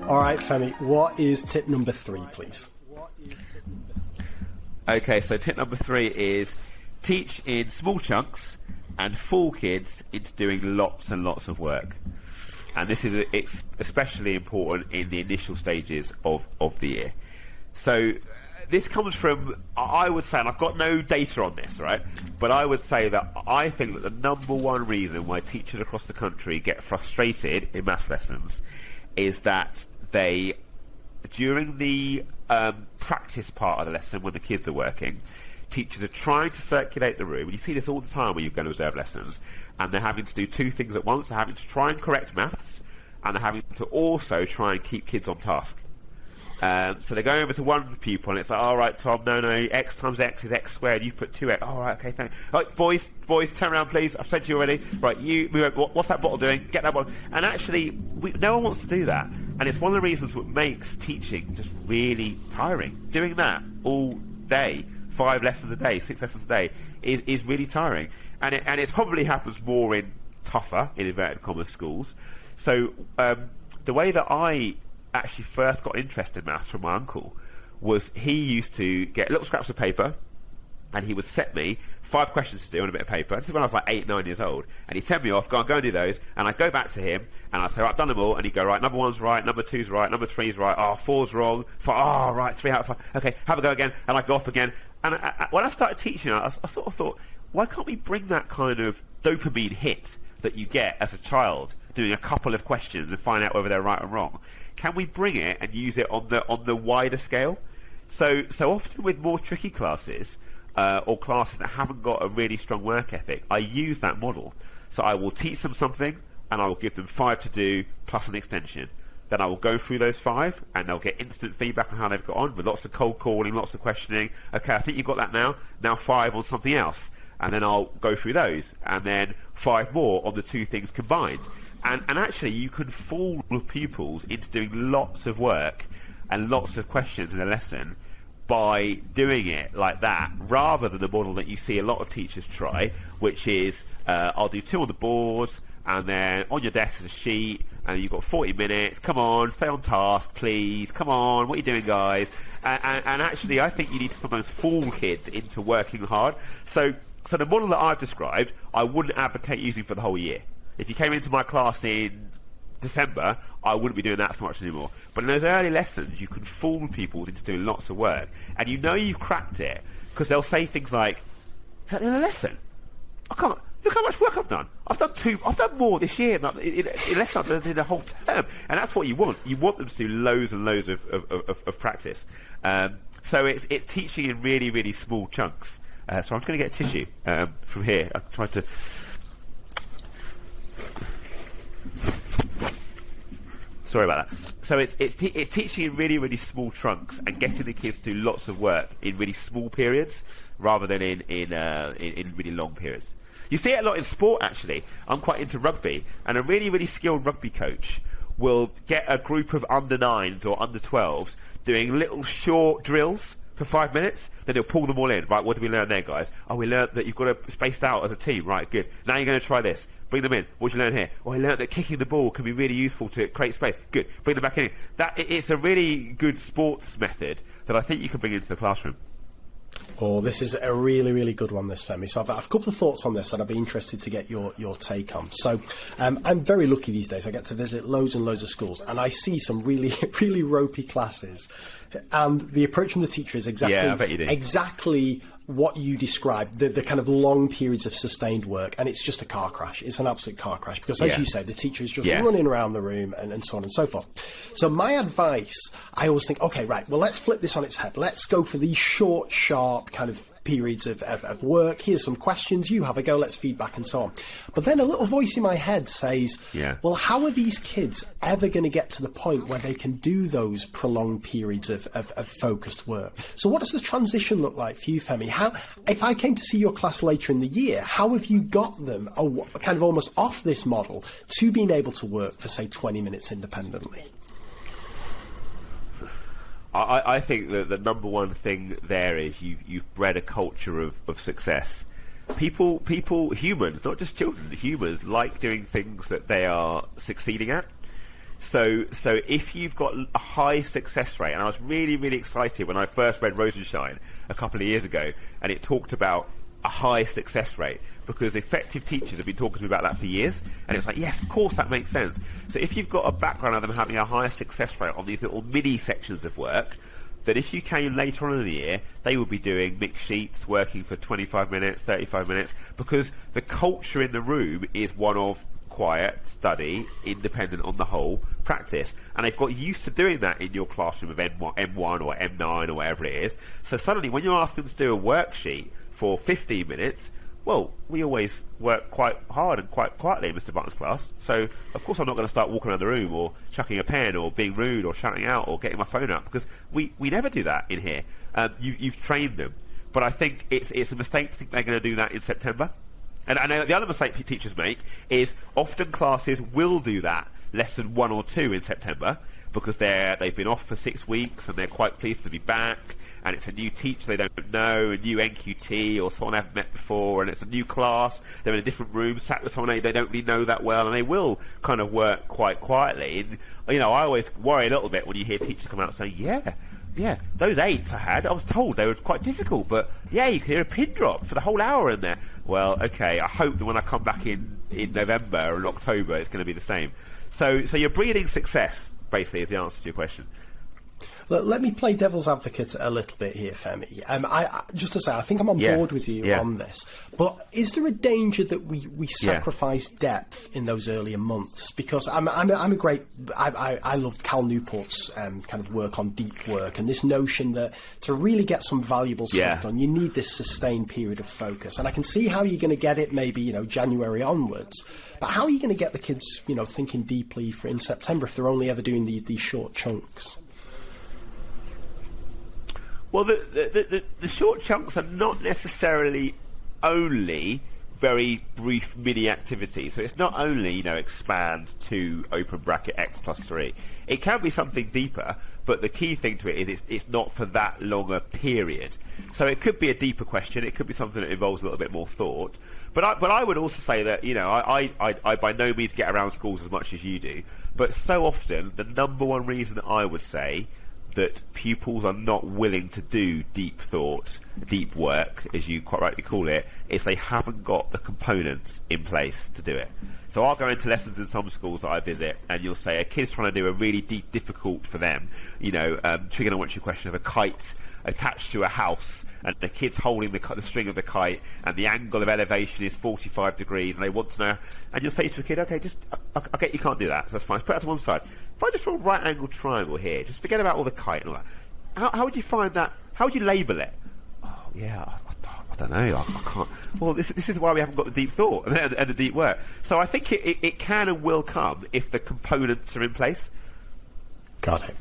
All right, Femi, what is tip number 3, please? Okay, so tip number 3 is teach in small chunks and fool kids into doing lots and lots of work. And this is it's especially important in the initial stages of the year. So this comes from, I would say, and I've got no data on this, right? But I would say that I think that the number one reason why teachers across the country get frustrated in maths lessons is that they, during the practice part of the lesson when the kids are working, teachers are trying to circulate the room, and you see this all the time when you're going to reserve lessons, and they're having to do two things at once. They're having to try and correct maths, and they're having to also try and keep kids on task. So they go over to one pupil, and it's like, all right, Tom, no, x times x is x squared. You put 2x. All right, okay, thanks. All right, boys, turn around, please. I've said to you already. Right, what's that bottle doing? Get that bottle. And actually, no one wants to do that. And it's one of the reasons what makes teaching just really tiring. Doing that all day, 5 lessons a day, 6 lessons a day, is really tiring. And it probably happens more in tougher, in inverted commas, schools. So the way that I actually first got interested in maths from my uncle was he used to get little scraps of paper and he would set me 5 questions to do on a bit of paper. This is when I was like 8, 9 years old. And he'd send me off, go and do those. And I'd go back to him and I'd say, right, I've done them all. And he'd go, right, number 1's right, number 2's right, number 3's right, 4's wrong. Right, 3 out of 5. Okay, have a go again. And I'd go off again. And when I started teaching, I sort of thought, why can't we bring that kind of dopamine hit that you get as a child doing a couple of questions and find out whether they're right or wrong? Can we bring it and use it on the wider scale? So often with more tricky classes or classes that haven't got a really strong work ethic, I use that model. So I will teach them something and I will give them 5 to do plus an extension. Then I will go through those 5 and they'll get instant feedback on how they've got on with lots of cold calling, lots of questioning. Okay, I think you've got that now. Now 5 on something else. And then I'll go through those and then 5 more on the 2 things combined. And actually, you can fool pupils into doing lots of work and lots of questions in a lesson by doing it like that, rather than the model that you see a lot of teachers try, which is I'll do 2 on the board, and then on your desk is a sheet, and you've got 40 minutes. Come on, stay on task, please. Come on, what are you doing, guys? And actually, I think you need to sometimes fool kids into working hard. So the model that I've described, I wouldn't advocate using for the whole year. If you came into my class in December, I wouldn't be doing that so much anymore. But in those early lessons, you can fool people into doing lots of work. And you know you've cracked it, because they'll say things like, is that in a lesson? I can't. Look how much work I've done. I've done more this year in less than in the whole term. And that's what you want. You want them to do loads and loads of practice. So it's teaching in really, really small chunks. So I'm just going to get a tissue from here. I've tried to... Sorry about that. So it's teaching in really, really small chunks and getting the kids to do lots of work in really small periods rather than in really long periods. You see it a lot in sport, actually. I'm quite into rugby, and a really, really skilled rugby coach will get a group of under-9s or under-12s doing little short drills for 5 minutes, then he'll pull them all in. Right, what did we learn there, guys? Oh, we learned that you've got to spaced out as a team. Right, good. Now you're going to try this. Bring them in. What did you learn here? Oh, I learned that kicking the ball can be really useful to create space. Good. Bring them back in. It's a really good sports method that I think you can bring into the classroom. Oh, this is a really, really good one, this, Femi. So I've a couple of thoughts on this that I'd be interested to get your take on. So I'm very lucky these days. I get to visit loads and loads of schools, and I see some really, really ropey classes. And the approach from the teacher is exactly what you described, the kind of long periods of sustained work, and it's just a car crash. It's an absolute car crash because, as you say, the teacher is just running around the room and so on and so forth. So my advice, I always think, okay, right, well, let's flip this on its head. Let's go for these short, sharp kind of periods of work. Here's some questions. You have a go. Let's feedback and so on. But then a little voice in my head says, well, how are these kids ever going to get to the point where they can do those prolonged periods of focused work? So what does the transition look like for you, Femi? How, if I came to see your class later in the year, how have you got them kind of almost off this model to being able to work for, say, 20 minutes independently? I think that the number one thing there is you've bred a culture of success. People, humans, not just children, humans like doing things that they are succeeding at. So if you've got a high success rate, and I was really, really excited when I first read Rosenshine a couple of years ago, and it talked about a high success rate, because effective teachers have been talking to me about that for years, and it's like, yes, of course, that makes sense. So if you've got a background of them having a higher success rate on these little mini sections of work, that if you came later on in the year, they would be doing mixed sheets, working for 25 minutes, 35 minutes, because the culture in the room is one of quiet, study, independent on the whole, practice. And they've got used to doing that in your classroom of M1 or M9 or whatever it is. So suddenly, when you're asking them to do a worksheet for 15 minutes, well, we always work quite hard and quite quietly in Mr. Button's class. So, of course, I'm not going to start walking around the room or chucking a pen or being rude or shouting out or getting my phone up, because we never do that in here. You've trained them. But I think it's a mistake to think they're going to do that in September. And I know the other mistake teachers make is often classes will do that lesson 1 or 2 in September, because they've been off for 6 weeks and they're quite pleased to be back, and it's a new teacher they don't know, a new NQT or someone they haven't met before, and it's a new class, they're in a different room, sat with someone they don't really know that well, and they will kind of work quite quietly. And, I always worry a little bit when you hear teachers come out saying, yeah, those 8s I was told they were quite difficult, but yeah, you can hear a pin drop for the whole hour in there. Well, okay, I hope that when I come back in November or in October, it's going to be the same. So you're breeding success, basically, is the answer to your question. Let me play devil's advocate a little bit here, Femi. Just to say, I think I'm on board with you on this. But is there a danger that we sacrifice depth in those earlier months? Because I love Cal Newport's kind of work on deep work, and this notion that to really get some valuable stuff done, you need this sustained period of focus. And I can see how you're going to get it maybe, January onwards. But how are you going to get the kids, thinking deeply in September if they're only ever doing these short chunks? Well, the short chunks are not necessarily only very brief mini activities. So it's not only, expand to open bracket X plus 3. It can be something deeper, but the key thing to it is it's not for that longer period. So it could be a deeper question. It could be something that involves a little bit more thought. But I would also say that, I by no means get around schools as much as you do. But so often, the number one reason that I would say that pupils are not willing to do deep thought, deep work, as you quite rightly call it, is they haven't got the components in place to do it. So I'll go into lessons in some schools that I visit, and you'll say a kid's trying to do a really deep, difficult for them, trigonometry question of a kite attached to a house, and the kid's holding the string of the kite, and the angle of elevation is 45 degrees, and they want to know, and you'll say to a kid, okay, I get you can't do that, so that's fine, put that to one side. If I just draw a right angle triangle here, just forget about all the kite and all that, how would you find that, how would you label it? Oh yeah, I don't know, I can't. Well, this is why we haven't got the deep thought and the deep work. So I think it can and will come if the components are in place. Got it.